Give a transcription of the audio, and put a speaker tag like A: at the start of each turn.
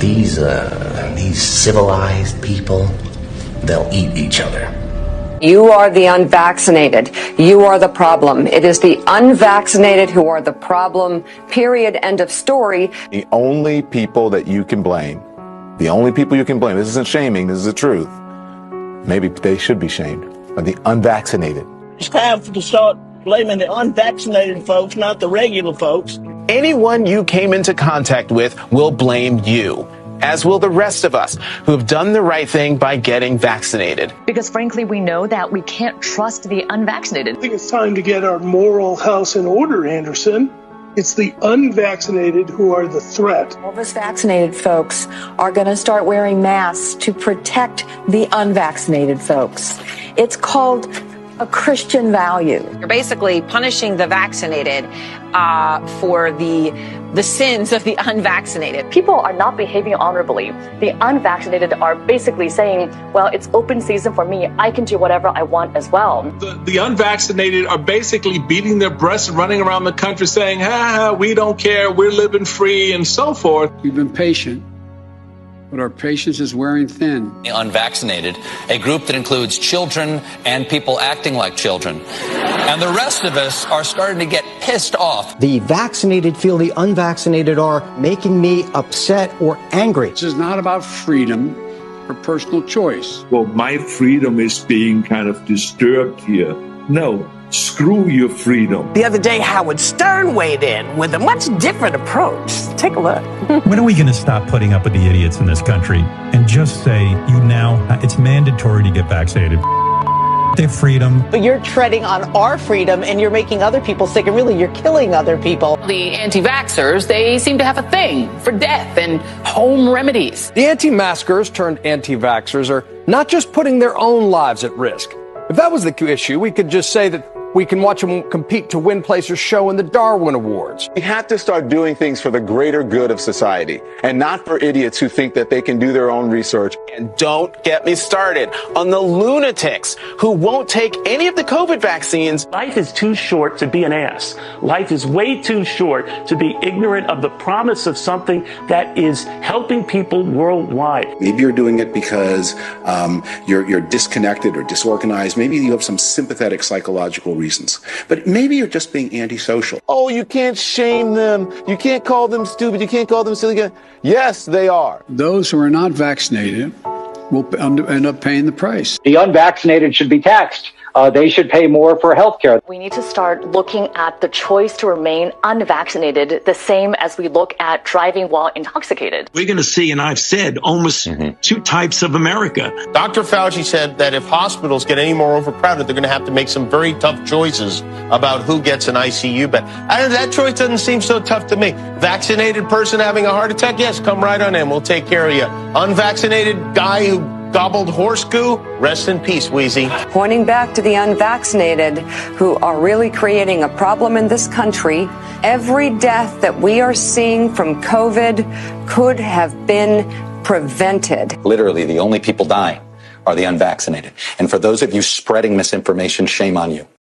A: These civilized people, they'll eat each other.
B: You are the unvaccinated. You are the problem. It is the unvaccinated who are the problem. Period. End of story.
C: The only people that you can blame, this isn't shaming, this is the truth. Maybe they should be shamed, are the unvaccinated.
D: It's time to start blaming the unvaccinated folks, not the regular folks.
E: Anyone you came into contact with will blame you, as will the rest of us who have done the right thing by getting vaccinated.
F: Because frankly, we know that we can't trust the unvaccinated.
G: I think it's time to get our moral house in order, Anderson. It's the unvaccinated who are the threat.
H: All of us vaccinated folks are going to start wearing masks to protect the unvaccinated folks. It's called a Christian value.
I: You're basically punishing the vaccinated for the sins of the unvaccinated.
F: People are not behaving honorably. The unvaccinated are basically saying, well, it's open season for me. I can do whatever I want as well.
J: The unvaccinated are basically beating their breasts, running around the country saying, we don't care, we're living free, and so forth.
K: We've been patient, but our patience is wearing thin.
L: The unvaccinated, a group that includes children and people acting like children. And the rest of us are starting to get pissed off.
M: The vaccinated feel the unvaccinated are making me upset or angry.
K: This is not about freedom or personal choice.
N: Well, my freedom is being kind of disturbed here. No. Screw your freedom.
D: The other day, Howard Stern weighed in with a much different approach. Take a look.
O: When are we going to stop putting up with the idiots in this country and just say, it's mandatory to get vaccinated? Their freedom.
P: But you're treading on our freedom and you're making other people sick, and really you're killing other people.
I: The anti-vaxxers, they seem to have a thing for death and home remedies.
Q: The anti-maskers turned anti-vaxxers are not just putting their own lives at risk. If that was the issue, we could just say that we can watch them compete to win place or show in the Darwin Awards.
C: We have to start doing things for the greater good of society and not for idiots who think that they can do their own research.
E: And don't get me started on the lunatics who won't take any of the COVID vaccines.
D: Life is too short to be an ass. Life is way too short to be ignorant of the promise of something that is helping people worldwide.
R: Maybe you're doing it because you're disconnected or disorganized. Maybe you have some sympathetic psychological reasons. But maybe you're just being antisocial.
C: Oh, you can't shame them. You can't call them stupid. You can't call them silly. Yes, they are.
K: Those who are not vaccinated will end up paying the price.
S: The unvaccinated should be taxed. They should pay more for health care.
F: We need to start looking at the choice to remain unvaccinated the same as we look at driving while intoxicated.
J: We're going to see, and I've said, almost two types of America.
E: Dr. Fauci said that if hospitals get any more overcrowded, they're going to have to make some very tough choices about who gets an ICU bed. That choice doesn't seem so tough to me. Vaccinated person having a heart attack? Yes, come right on in. We'll take care of you. Unvaccinated guy who gobbled horse goo? Rest in peace, Wheezy.
B: Pointing back to the unvaccinated who are really creating a problem in this country. Every death that we are seeing from COVID could have been prevented.
L: Literally, the only people dying are the unvaccinated. And for those of you spreading misinformation, shame on you.